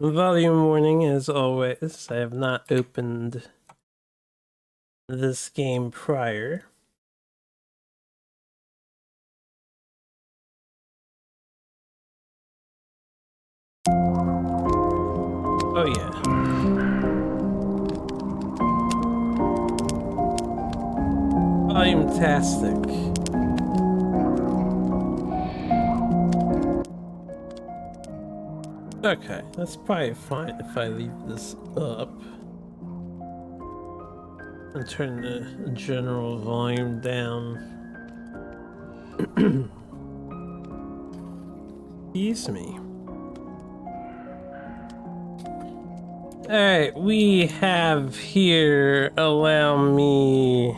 Volume warning as always. I have not opened this game prior. Oh yeah. Volume-tastic. Okay, that's probably fine if I leave this up and turn the general volume down. Excuse me. Alright, we have here, allow me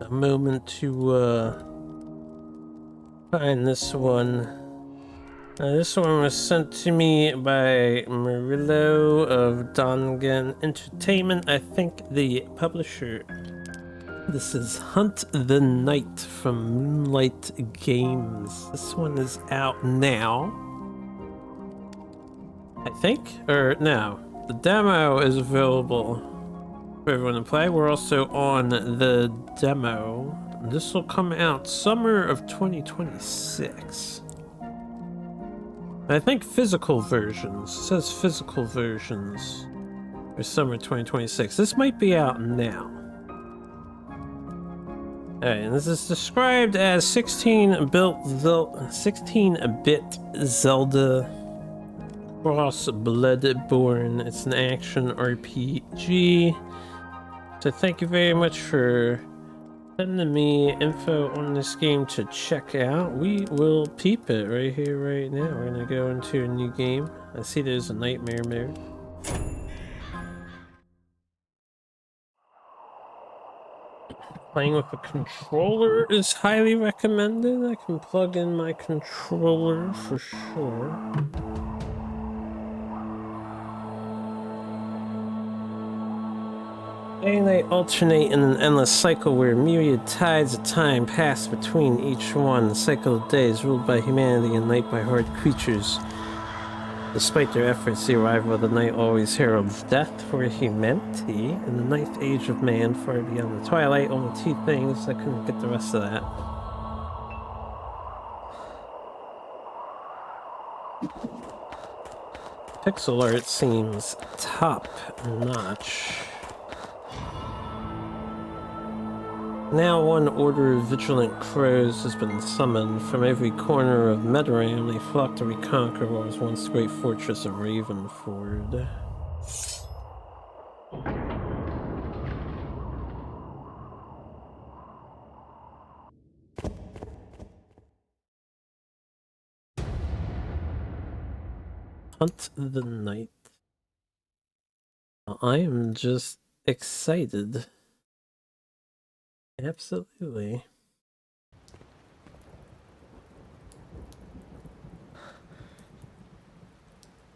a moment to find this one. This one was sent to me by Murillo of Dongan Entertainment. I think the publisher. This is Hunt the Night from Moonlight Games. This one is out now, I think, or no. The demo is available for everyone to play. We're also on the demo. This will come out summer of 2026. I think physical versions. It says physical versions for summer 2026. This might be out now. Alright, and this is described as 16-bit Zelda Cross Bloodborne. It's an action RPG. So thank you very much for sending me info on this game to check out. We will peep it right here, right now. We're gonna go into a new game. I see there's a nightmare mode. Playing with a controller is highly recommended. I can plug in my controller for sure. Day and night alternate in an endless cycle where myriad tides of time pass between each one. The cycle of days ruled by humanity and night by horrid creatures. Despite their efforts, the arrival of the night always heralds death for humanity. In the ninth age of man, far beyond the twilight, only two things. I couldn't get the rest of that. Pixel art seems top notch. Now one order of vigilant crows has been summoned. From every corner of Medoram, they flock to reconquer what was once the great fortress of Ravenford. Hunt the Night. I am just excited. Absolutely.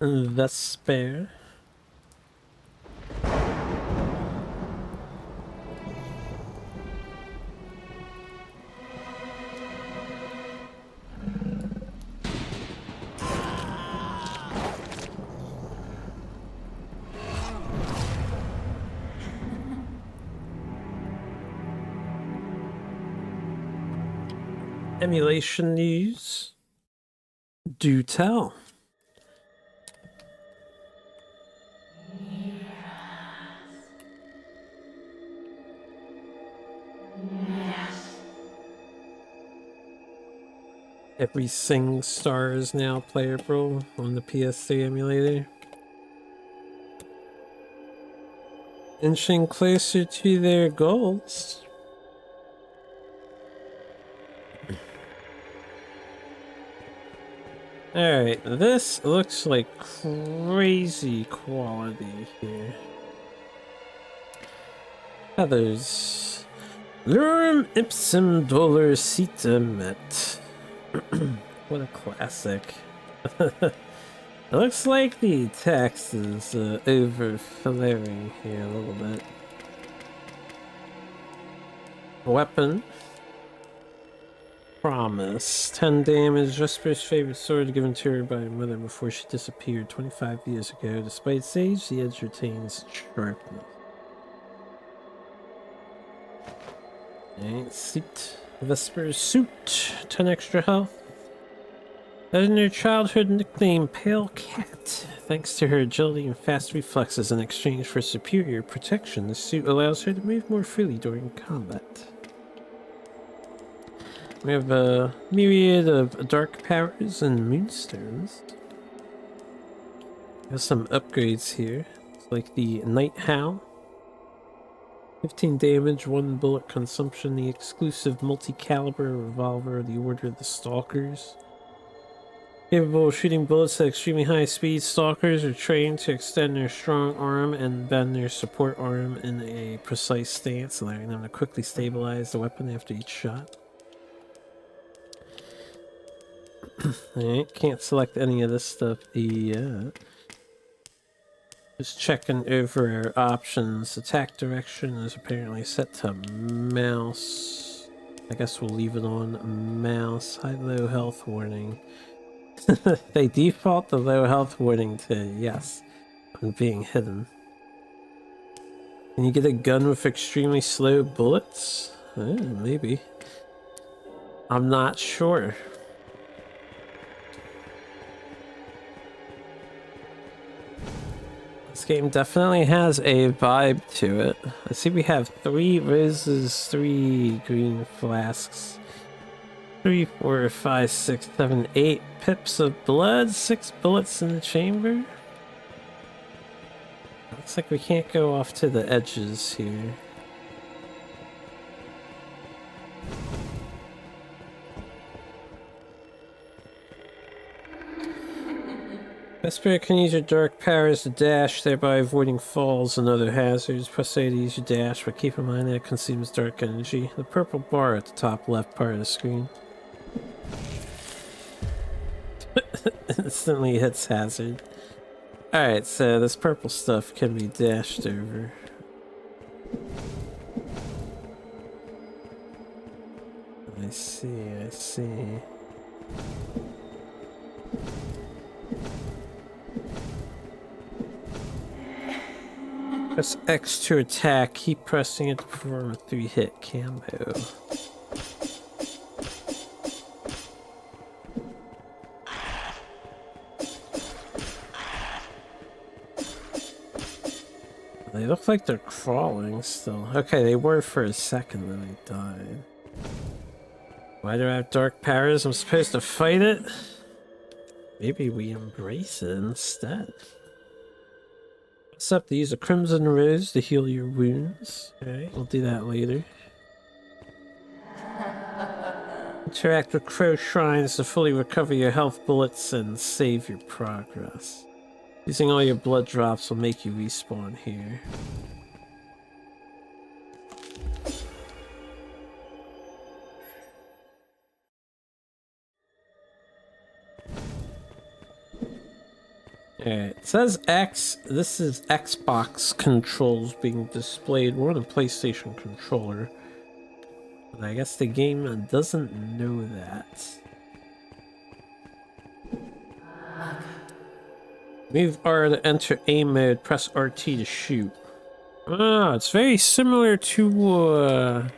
Vesper. Emulation news. Do tell. Every SingStar is now playable on the PS3 emulator. Inching closer to their goals. Alright, this looks like crazy quality here. Others. Lurm ipsum dolor sita met. What a classic. It looks like the text is over-flaring here a little bit. Weapon. Promise. 10 damage. Vesper's favorite sword given to her by her mother before she disappeared 25 years ago. Despite its age, the edge retains sharpness. Alright, suit. Vesper's suit. 10 extra health. In her childhood nickname, Pale Cat. Thanks to her agility and fast reflexes in exchange for superior protection, the suit allows her to move more freely during combat. We have a myriad of dark powers and moonstones. There's some upgrades here. It's like the Night Howl. 15 damage, 1 bullet consumption, the exclusive multi-caliber revolver of the Order of the Stalkers. Capable of shooting bullets at extremely high speed, Stalkers are trained to extend their strong arm and bend their support arm in a precise stance, allowing them to quickly stabilize the weapon after each shot. Alright, can't select any of this stuff yet. Just checking over our options. Attack direction is apparently set to mouse. I guess we'll leave it on mouse. High-low health warning. They default the low health warning to yes when being hidden. Can you get a gun with extremely slow bullets? Maybe. I'm not sure. This game definitely has a vibe to it. I see we have 3 roses, 3 green flasks, 3, 4, 5, 6, 7, 8 pips of blood, 6 bullets in the chamber. Looks like we can't go off to the edges here. Vesper can use your dark powers to dash, thereby avoiding falls and other hazards. Press A to use your dash, but keep in mind that it consumes dark energy. The purple bar at the top left part of the screen. Instantly hits hazard. Alright, so this purple stuff can be dashed over. I see. Press X to attack, keep pressing it to perform a 3-hit combo. They look like they're crawling still. Okay, they were for a second, then they died. Why do I have dark powers? I'm supposed to fight it? Maybe we embrace it instead. It's up to use a Crimson Rose to heal your wounds. Okay, we'll do that later. Interact with Crow Shrines to fully recover your health bullets and save your progress. Using all your blood drops will make you respawn here. Alright, it says X. This is Xbox controls being displayed. We're on a PlayStation controller. But I guess the game doesn't know that. Move R to enter A mode, press RT to shoot. Ah, it's very similar to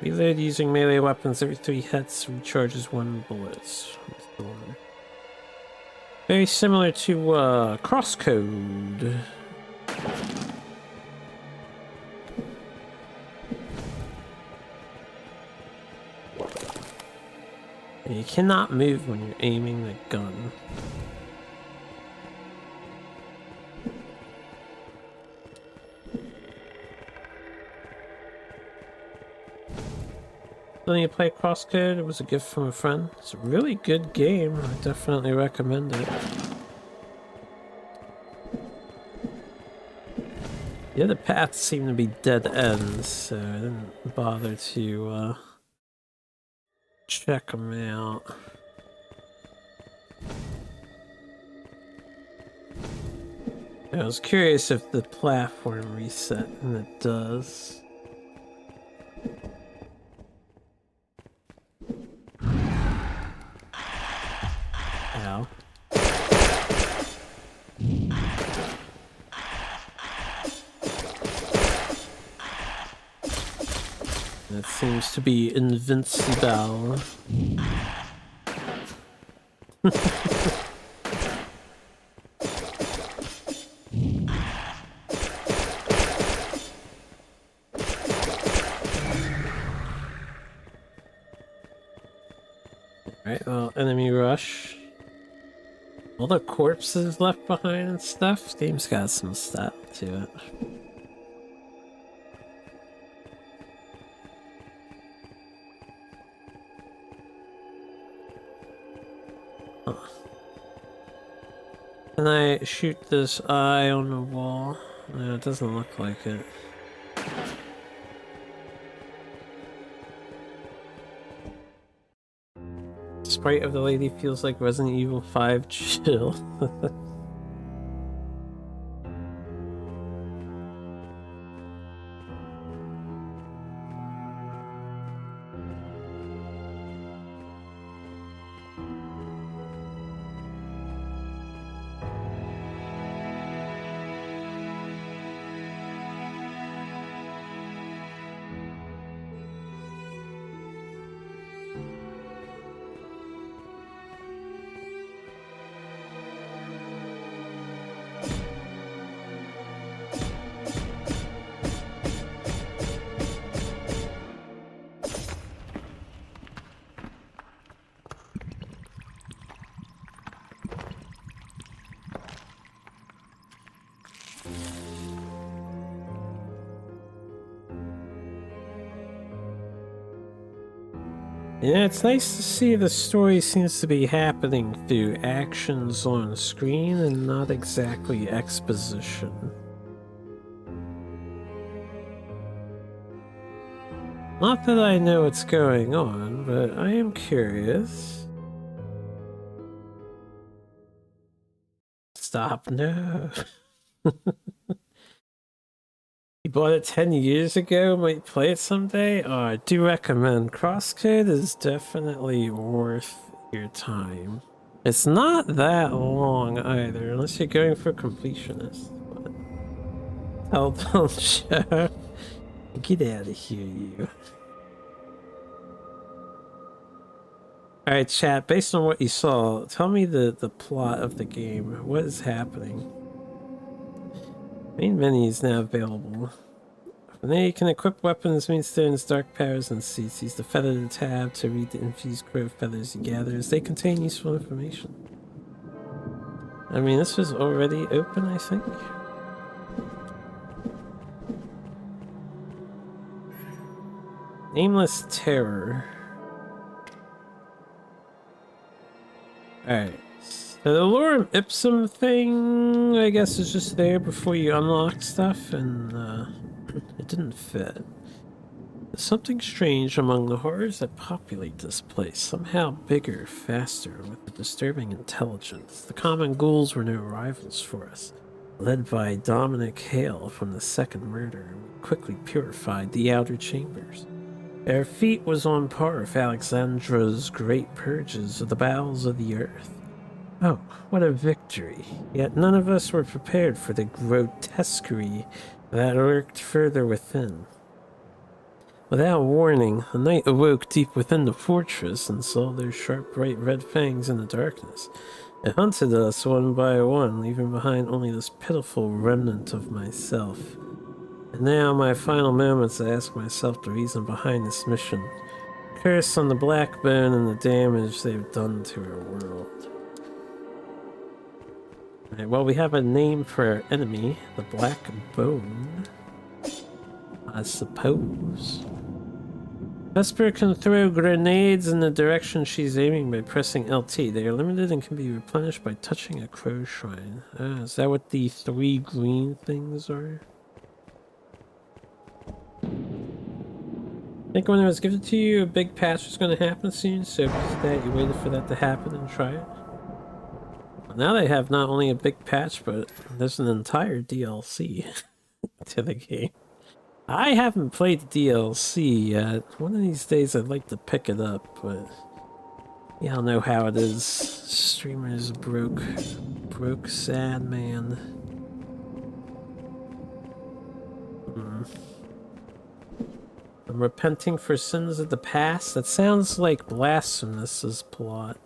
reload using melee weapons every 3 hits, recharges 1 bullet. Very similar to Crosscode. You cannot move when you're aiming the gun. Still need to play Crosscode. It was a gift from a friend. It's a really good game. I definitely recommend it. The other paths seem to be dead ends, so I didn't bother to check them out. I was curious if the platform reset, and it does. Ow. That seems to be invincible. Alright, well, enemy rush. All the corpses left behind and stuff. This game's got some stuff to it. Huh. Can I shoot this eye on the wall? No, it doesn't look like it. Sprite of the lady feels like Resident Evil 5 chill. Yeah, it's nice to see the story seems to be happening through actions on screen and not exactly exposition. Not that I know what's going on, but I am curious. Stop, no. You bought it 10 years ago, might play it someday? Oh, I do recommend. Crosscode is definitely worth your time. It's not that long either, unless you're going for completionist. But... Telltale show. Get out of here, you. Alright, chat, based on what you saw, tell me the plot of the game. What is happening? Main menu is now available. From there you can equip weapons, moonstones, dark powers, and seats. Use the feather to tab to read the infused crow feathers you gather as they contain useful information. I mean, this was already open, I think. Nameless Terror. Alright. So the Lorem Ipsum thing, I guess, is just there before you unlock stuff, and it didn't fit. There's something strange among the horrors that populate this place, somehow bigger, faster, with a disturbing intelligence. The common ghouls were no rivals for us. Led by Dominic Hale from the second murder, we quickly purified the outer chambers. Our feat was on par with Alexandra's great purges of the bowels of the earth. Oh, what a victory. Yet none of us were prepared for the grotesquerie that lurked further within. Without warning, the night awoke deep within the fortress and saw their sharp, bright red fangs in the darkness. It hunted us one by one, leaving behind only this pitiful remnant of myself. And now, my final moments, I ask myself the reason behind this mission. Curse on the Blackbone and the damage they've done to our world. Alright, well, we have a name for our enemy, the Black Bone, I suppose. Vesper can throw grenades in the direction she's aiming by pressing LT. They are limited and can be replenished by touching a crow shrine. Is that what the 3 green things are? I think when it was given to you, a big patch was going to happen soon, so because of that, you waited for that to happen and try it. Now they have not only a big patch, but there's an entire DLC to the game. I haven't played the DLC yet. One of these days I'd like to pick it up, but Y'all know how it is. Streamers broke sad man. I'm repenting for sins of the past? That sounds like Blasphemous' plot.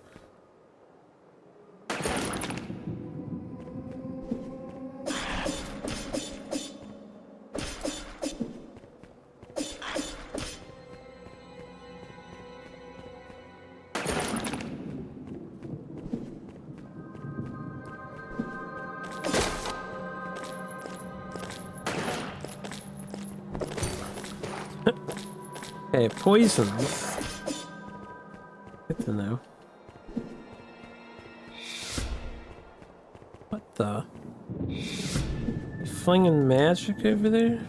Okay, poisons. Good to know. What the? You flinging magic over there?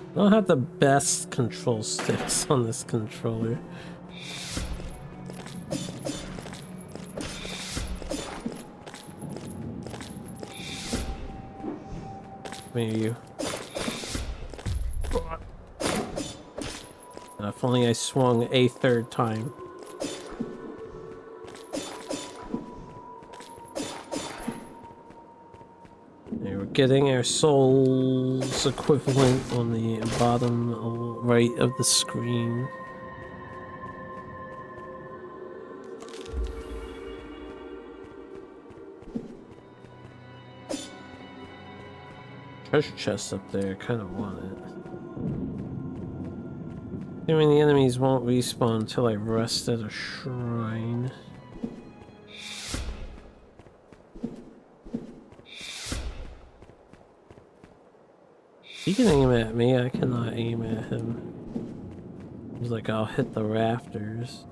I don't have the best control sticks on this controller. Maybe you. If only I swung a third time. Okay, we're getting our soul's equivalent on the bottom right of the screen. Treasure chest up there, kind of want it. Assuming the enemies won't respawn until I rest at a shrine. He can aim at me, I cannot aim at him. He's like, I'll hit the rafters.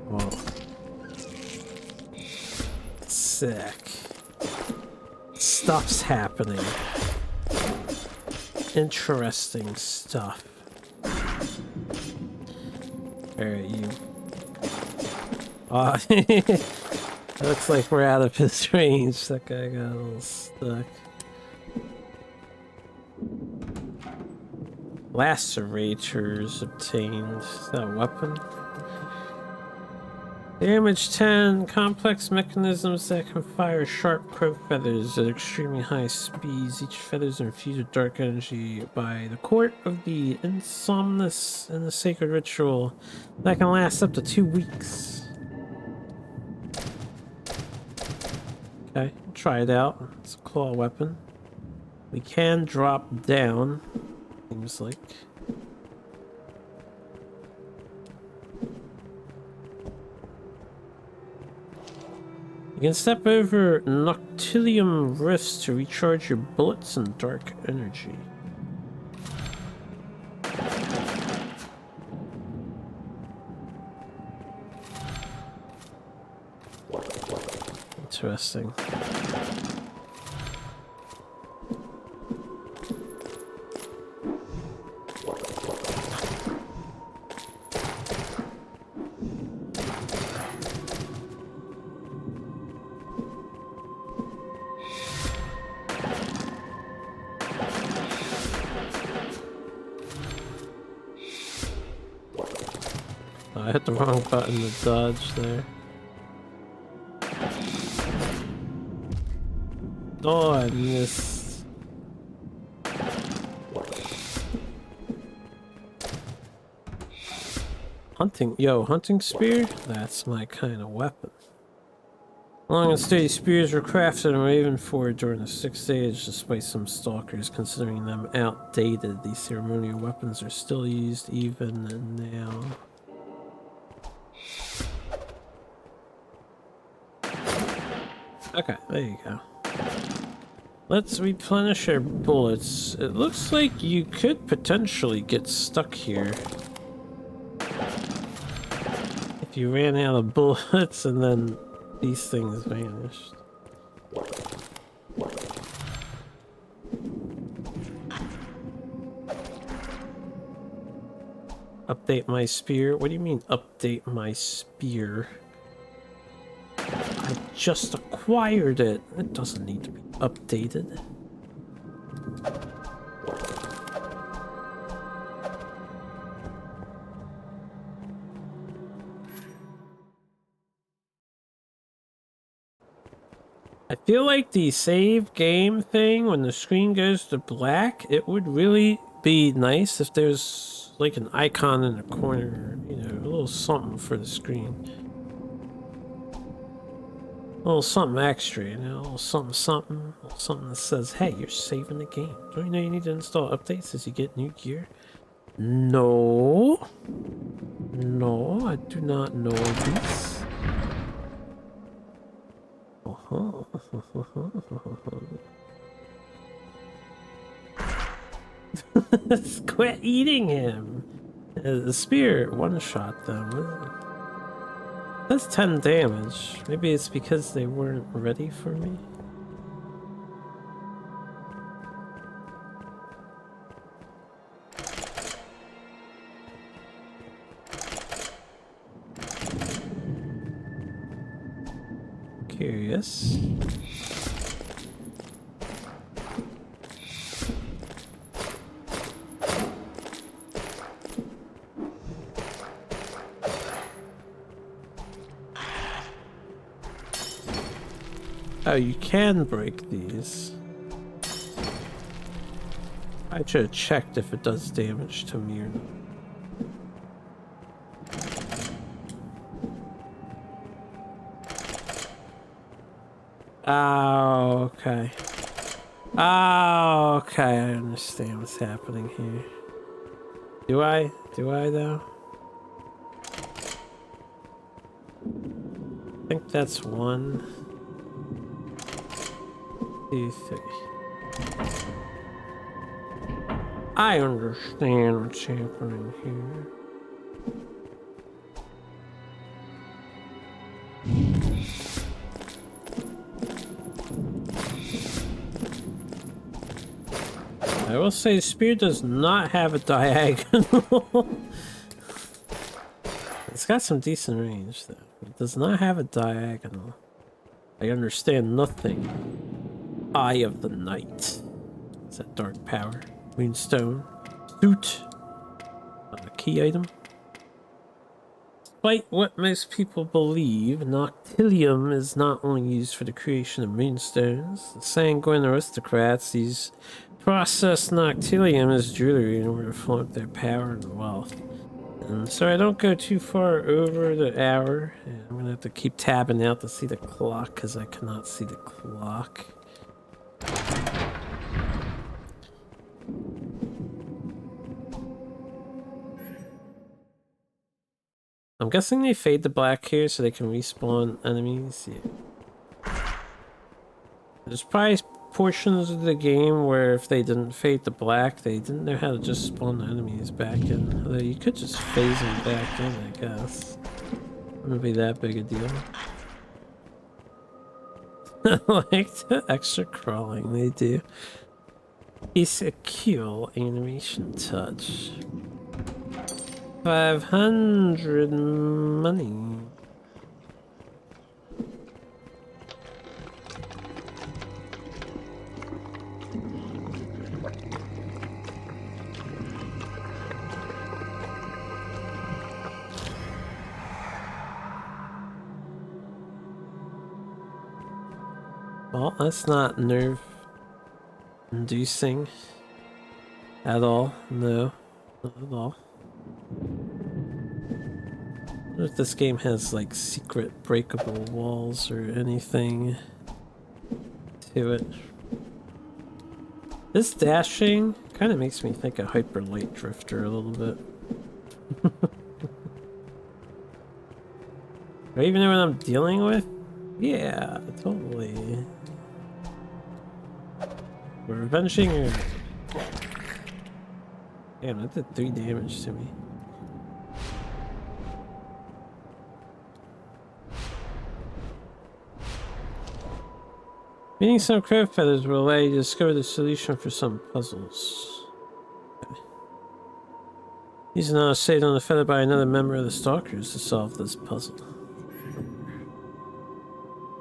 Whoa. Sick. Stuff's happening. Interesting stuff. Alright, you. Ah, looks like we're out of his range. That guy got a little stuck. Lacerators obtained. Is that a weapon? Damage 10. Complex mechanisms that can fire sharp crow feathers at extremely high speeds. Each feather is infused with dark energy by the court of the Insomnus in the sacred ritual that can last up to 2 weeks. Okay, try it out. It's a claw weapon. We can drop down, seems like. You can step over Noctilium Rifts to recharge your bullets and dark energy. Interesting. I hit the wrong button to dodge there. Oh, I missed. Hunting spear? That's my kind of weapon. Long and steady spears were crafted in Ravenford during the 6th Age, despite some stalkers considering them outdated. These ceremonial weapons are still used even now. Okay, there you go. Let's replenish our bullets. It looks like you could potentially get stuck here. You ran out of bullets and then these things vanished. Update my spear? What do you mean update my spear? I just acquired it. It doesn't need to be updated. I feel like the save game thing, when the screen goes to black, it would really be nice if there's like an icon in the corner, you know, a little something for the screen. A little something extra, you know, a little something, a little something that says, hey, you're saving the game. Don't you know you need to install updates as you get new gear? No. No, I do not know this. Quit eating him. The spear one-shot them. That's 10 damage. Maybe it's because they weren't ready for me. Curious. Oh, you can break these. I should have checked if it does damage to me or not. Oh, okay. Oh, okay. I understand what's happening here. Do I? Do I, though? I think that's 1, 2, 3. I understand what's happening here. I will say spear does not have a diagonal. It's got some decent range though. It does not have a diagonal. I understand nothing. Eye of the Night. Is that dark power? Moonstone. Suit. A key item. Despite what most people believe, Noctilium is not only used for the creation of moonstones. The sanguine aristocrats use processed Noctilium as jewelry in order to flaunt their power and wealth. And so I don't go too far over the hour. And I'm gonna have to keep tabbing out to see the clock because I cannot see the clock. I'm guessing they fade to black here so they can respawn enemies. Yeah. There's probably portions of the game where if they didn't fade to black, they didn't know how to just spawn the enemies back in. Although you could just phase them back in, I guess. Wouldn't be that big a deal. I like the extra crawling they do. It's a cool animation touch. 500 money. Well, that's not nerve inducing at all. No, not at all. I wonder if this game has like secret breakable walls or anything to it. This dashing kind of makes me think of Hyper Light Drifter a little bit. Do I even know what I'm dealing with? Yeah, totally. We're avenging her. Damn, that did 3 damage to me. Meeting some crow feathers will allow you to discover the solution for some puzzles. Okay. Using knowledge saved on the feather by another member of the Stalkers to solve this puzzle.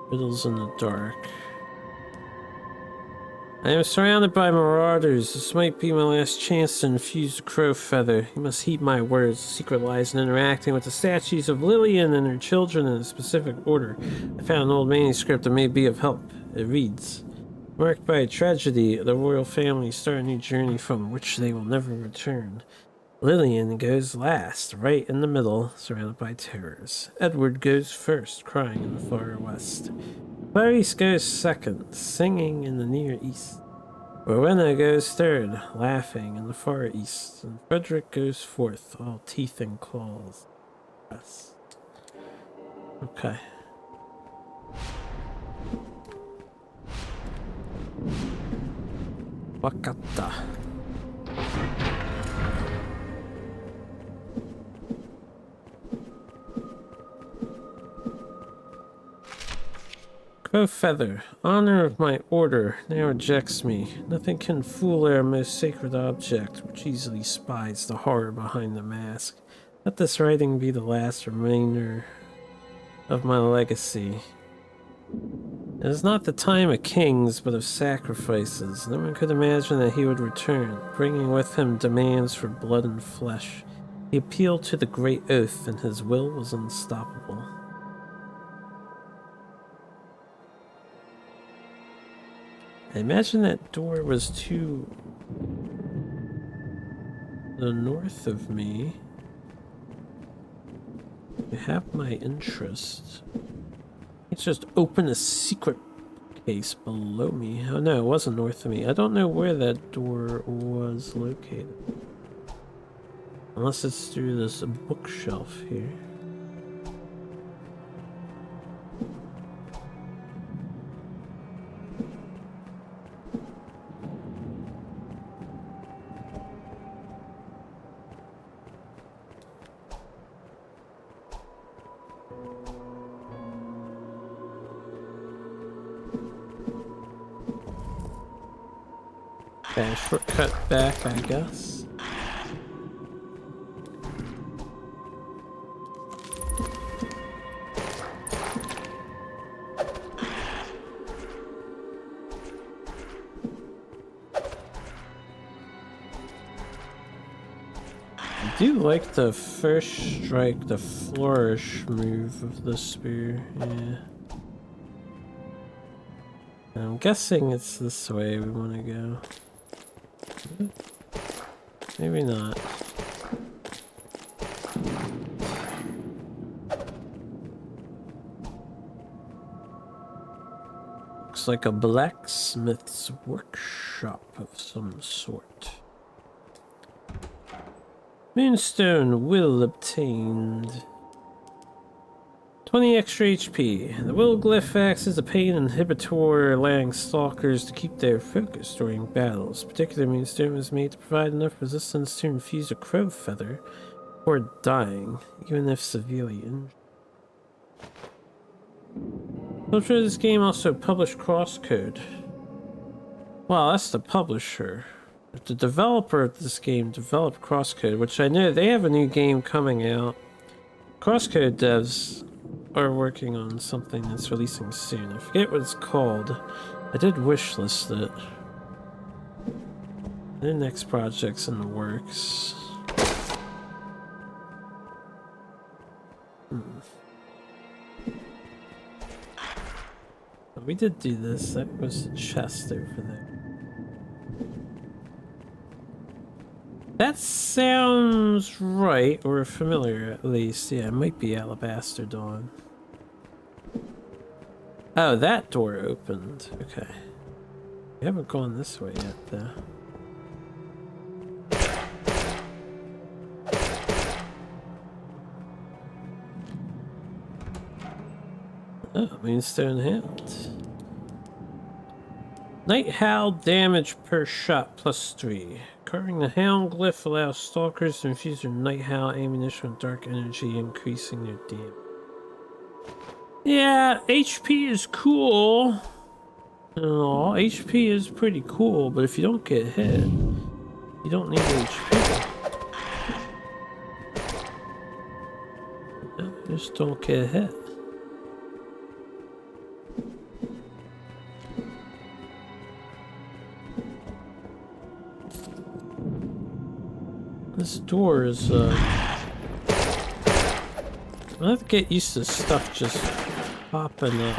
Riddles in the dark. I am surrounded by marauders. This might be my last chance to infuse the crow feather. You must heed my words. The secret lies in interacting with the statues of Lillian and her children in a specific order. I found an old manuscript that may be of help. It reads, marked by a tragedy, the royal family start a new journey from which they will never return. Lillian goes last, right in the middle, surrounded by terrors. Edward goes first, crying in the far west. Clarice goes second, singing in the near east. Rowena goes third, laughing in the far east. And Frederick goes fourth, all teeth and claws. Yes. Okay. Wakata. Crow feather, honor of my order, now rejects me. Nothing can fool our most sacred object, which easily spies the horror behind the mask. Let this writing be the last remainder of my legacy. It is not the time of kings, but of sacrifices. No one could imagine that he would return, bringing with him demands for blood and flesh. He appealed to the great oath, and his will was unstoppable. I imagine that door was to the north of me. You have my interest. Let's just open a secret case below me. Oh no, it wasn't north of me. I don't know where that door was located. Unless it's through this bookshelf here. Okay, shortcut back, I guess. I do like the first strike, the flourish move of the spear, yeah. I'm guessing it's this way we want to go. Maybe not. Looks like a blacksmith's workshop of some sort. Moonstone will obtained. 20 extra HP. The will glyph acts as a pain inhibitor, allowing stalkers to keep their focus during battles. Particular moonstone was made to provide enough resistance to infuse a crow feather before dying, even if severely injured. Publisher of this game also published Crosscode. Well, that's the publisher. The developer of this game developed Crosscode, which I know they have a new game coming out. Crosscode devs are working on something that's releasing soon. I forget what it's called. I did wishlist it. The next project's in the works. We did do this. That was the chest over there. That sounds right, or familiar at least. Yeah, it might be Alabaster Dawn. Oh, that door opened. Okay. We haven't gone this way yet, though. Oh, Moonstone Hound. Night Howl damage per shot +3. Carving the Hound glyph allows stalkers to infuse their Night Howl ammunition with dark energy, increasing their damage. Yeah, HP is cool. Oh, HP is pretty cool, but if you don't get hit, you don't need HP. No, just don't get hit. This door is, I have to get used to stuff just popping up.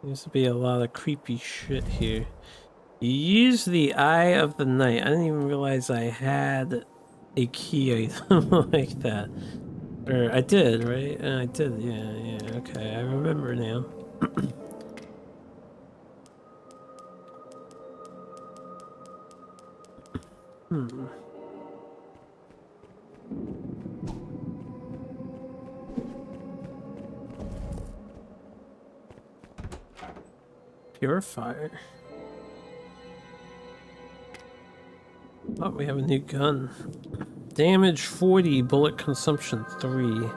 Seems to be a lot of creepy shit here. You use the Eye of the Night. I didn't even realize I had a key item like that. Or I did, right? I did, yeah, okay, I remember now. Purifier. Oh, we have a new gun. Damage 40, bullet consumption 3.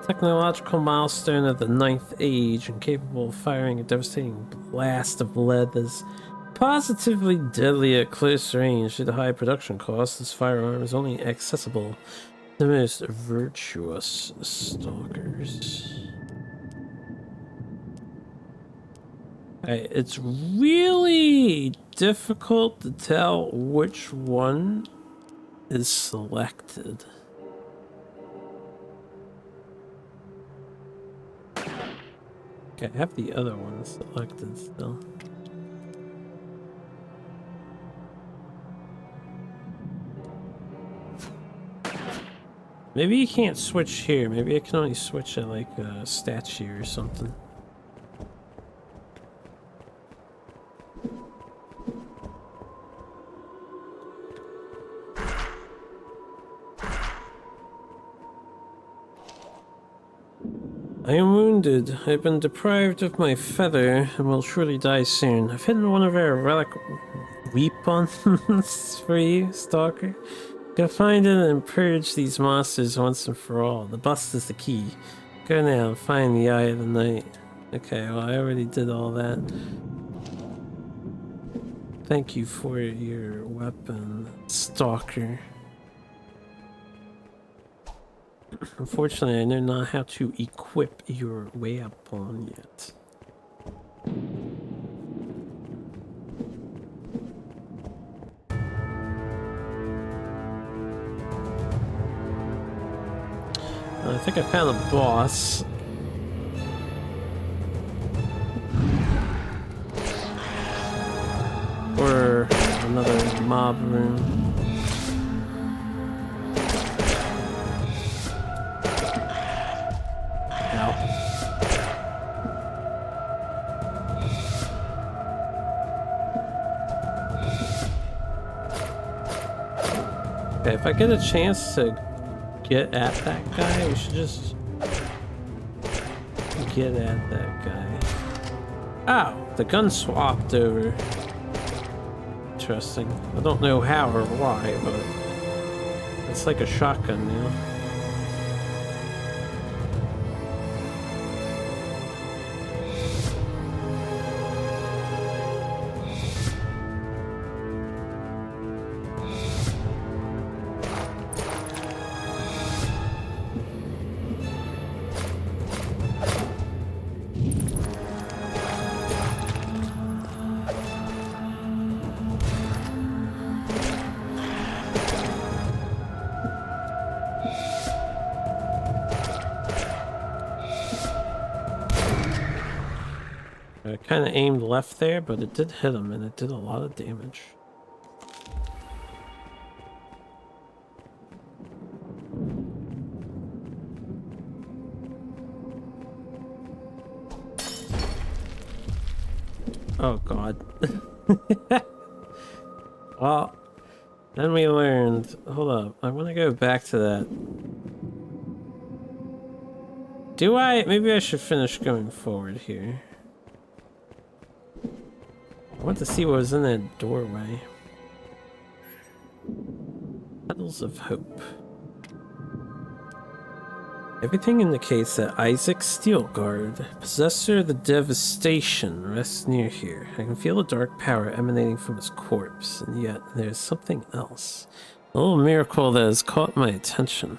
Technological milestone of the 9th age and capable of firing a devastating blast of lead that's positively deadly at close range. Due to high production costs, this firearm is only accessible to the most virtuous stalkers. It's really difficult to tell which one is selected. Okay, I have the other one selected still. Maybe you can't switch here. Maybe I can only switch at like a statue or something. I am wounded. I've been deprived of my feather and will surely die soon. I've hidden one of our relic weapons for you, Stalker. Go find it and purge these monsters once and for all. The bust is the key. Go now and find the Eye of the Night. Okay, well I already did all that. Thank you for your weapon, Stalker. Unfortunately, I know not how to equip your weapon yet. I think I found a boss. Or another mob room. Okay, if I get a chance to get at that guy, we should just get at that guy. Oh, the gun swapped over. Interesting. I don't know how or why, but it's like a shotgun now. I kind of aimed left there, but it did hit him, and it did a lot of damage. Oh god. Well, then we learned... Hold up, I want to go back to that. Do I? Maybe I should finish going forward here. I want to see what was in that doorway. Petals of Hope. Everything indicates that Isaac Steelguard, possessor of the Devastation, rests near here. I can feel a dark power emanating from his corpse, and yet there's something else. A little miracle that has caught my attention.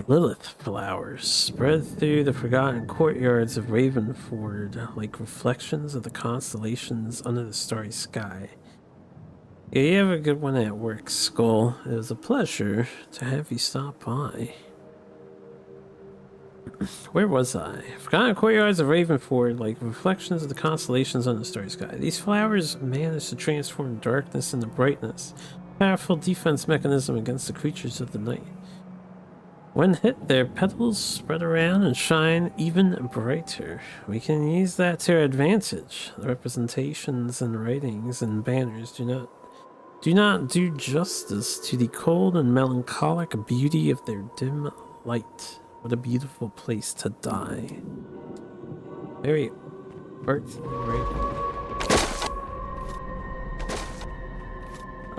Lilith flowers spread through the forgotten courtyards of Ravenford like reflections of the constellations under the starry sky. Yeah, you have a good one at work, Skull. It was a pleasure to have you stop by. Where was I? Forgotten courtyards of Ravenford, like reflections of the constellations on the starry sky. These flowers manage to transform darkness into brightness. Powerful defense mechanism against the creatures of the night. When hit, their petals spread around and shine even brighter. We can use that to our advantage. The representations and writings and banners do not do justice to the cold and melancholic beauty of their dim light. What a beautiful place to die. Very artsy writing.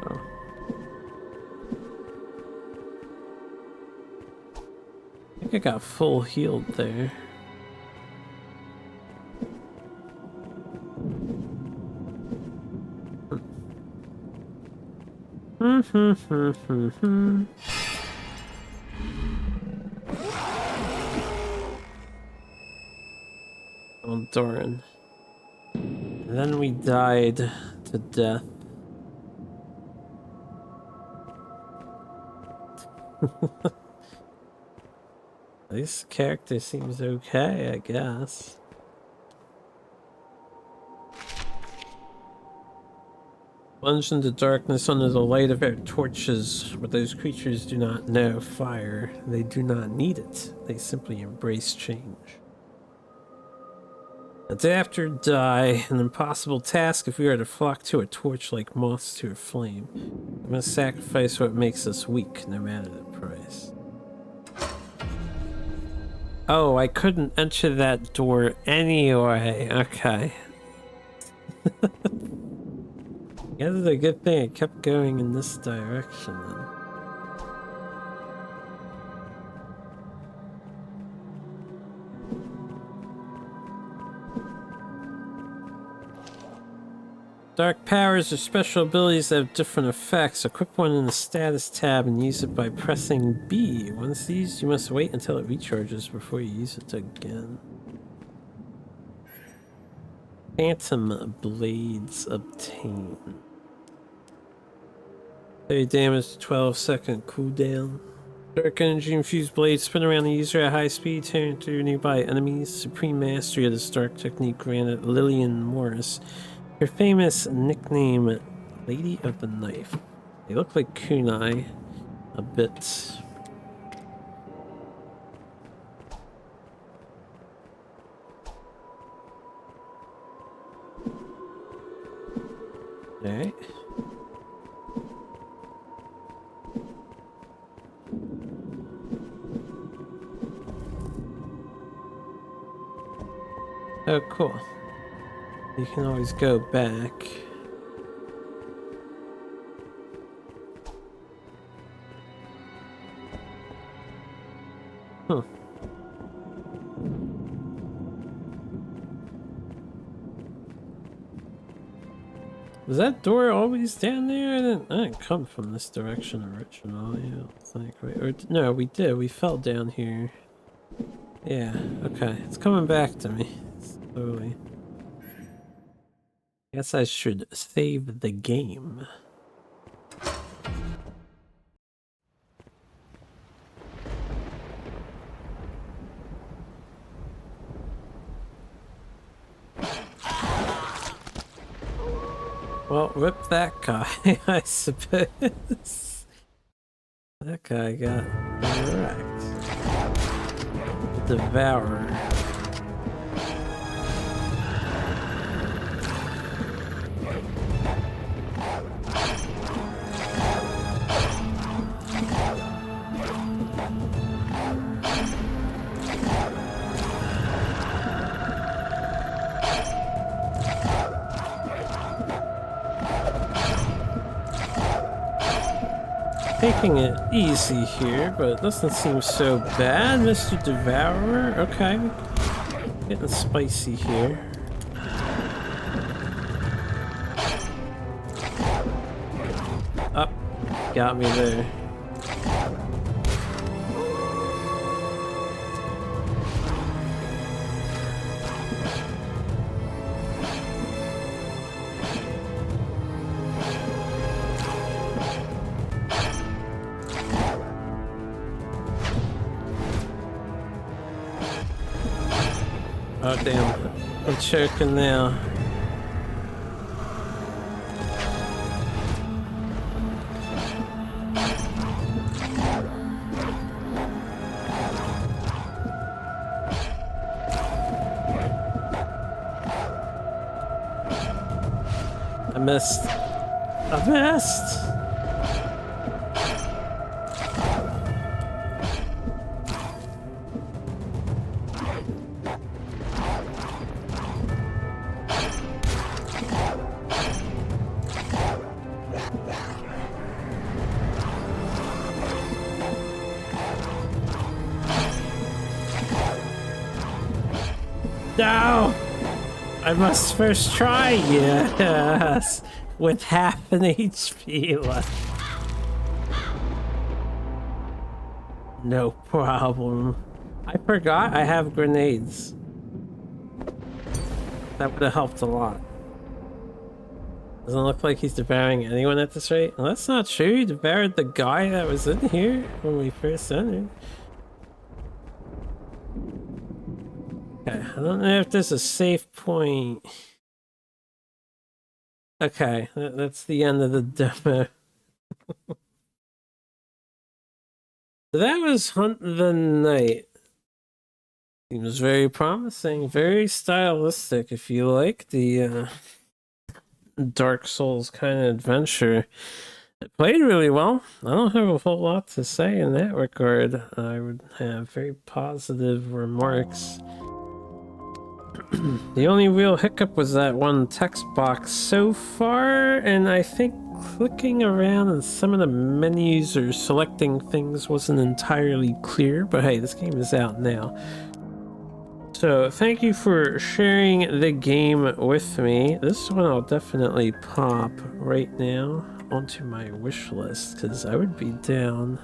Oh. I think I got full healed there. Oh, Doran. And then we died to death. This character seems okay, I guess. Plunged into darkness under the light of our torches, but those creatures do not know fire. They do not need it. They simply embrace change. Adapt or die, an impossible task if we are to flock to a torch like moths to a flame. We must sacrifice what makes us weak, no matter the price. Oh, I couldn't enter that door anyway. Okay. Guess it's a good thing I kept going in this direction then. Dark powers are special abilities that have different effects. Equip one in the status tab and use it by pressing B. Once used, you must wait until it recharges before you use it again. Phantom Blades obtain. 30 damage, 12-second cooldown. Dark energy infused blades spin around the user at high speed, tearing through nearby enemies. Supreme mastery of this dark technique granted Lillian Morris her famous nickname, Lady of the Knife. They look like kunai a bit. Alright. Oh, cool. You can always go back. Huh. Was that door always down there? I didn't come from this direction originally, I don't think. Or, no, we did. We fell down here. Yeah, okay. It's coming back to me. Slowly. Guess I should save the game. Well, rip that guy, I suppose. That guy got wrecked. Devourer. taking it easy here, but it doesn't seem so bad, Mr. Devourer. Okay, getting spicy here. Up, got me there. Oh damn, I'm choking now. I missed. I missed! No! I must first try, yes! With half an HP left. No problem. I forgot I have grenades. That would have helped a lot. Doesn't look like he's devouring anyone at this rate. Well, that's not true. He devoured the guy that was in here when we first entered. Okay, I don't know if there's a safe point. Okay, that's the end of the demo. That was Hunt the Night. Seems very promising, very stylistic. If you like the Dark Souls kind of adventure, it played really well. I don't have a whole lot to say in that regard. I would have very positive remarks. The only real hiccup was that one text box so far, and I think clicking around in some of the menus or selecting things wasn't entirely clear, but hey, this game is out now. So thank you for sharing the game with me. This one I'll definitely pop right now onto my wish list, because I would be down.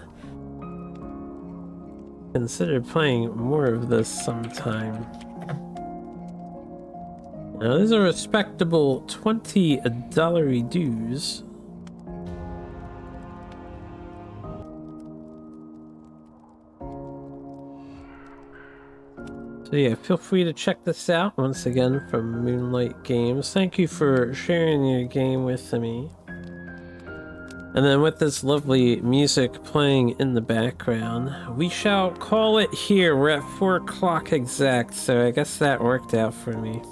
Consider playing more of this sometime. Now, these are respectable $20 dues. So yeah, feel free to check this out once again from Moonlight Games. Thank you for sharing your game with me. And then with this lovely music playing in the background, we shall call it here. We're at 4 o'clock exact, so I guess that worked out for me.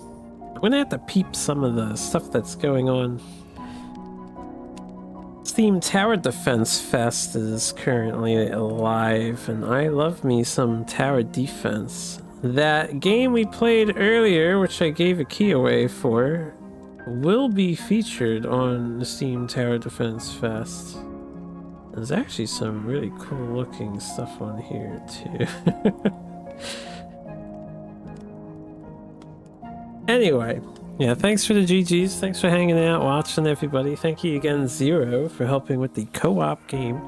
I'm gonna have to peep some of the stuff that's going on. Steam Tower Defense Fest is currently alive, and I love me some tower defense. That game we played earlier, which I gave a key away for, will be featured on the Steam Tower Defense Fest. There's actually some really cool looking stuff on here too. Anyway, yeah, thanks for the GGs. Thanks for hanging out, watching, everybody. Thank you again, Zero, for helping with the co-op game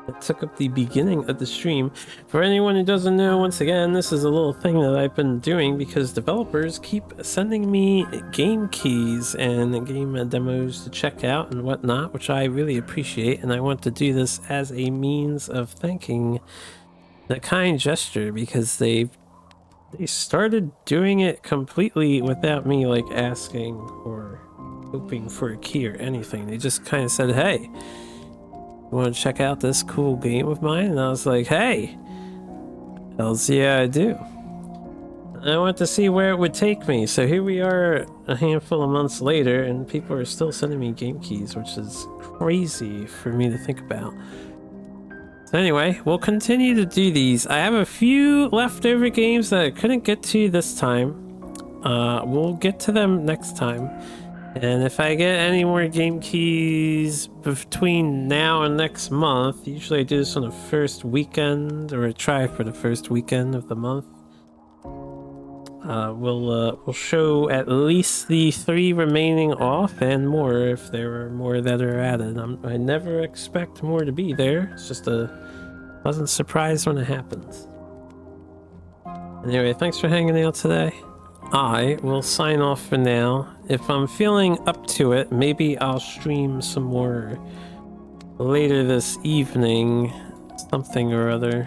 that took up the beginning of the stream. For anyone who doesn't know, once again, this is a little thing that I've been doing because developers keep sending me game keys and game demos to check out and whatnot, which I really appreciate, and I want to do this as a means of thanking the kind gesture, because they started doing it completely without me like asking or hoping for a key or anything. They just kind of said, hey, you want to check out this cool game of mine? And I was like, hey, hells yeah, I do. I want to see where it would take me. So here we are a handful of months later, and people are still sending me game keys, which is crazy for me to think about. Anyway, we'll continue to do these. I have a few leftover games that I couldn't get to this time. We'll get to them next time. And if I get any more game keys between now and next month, usually I do this on the first weekend, or I try for the first weekend of the month. We'll show at least the 3 remaining off and more if there are more that are added. I never expect more to be there. It's just a pleasant surprise when it happens. Anyway, thanks for hanging out today. I will sign off for now. If I'm feeling up to it, maybe I'll stream some more later this evening, something or other.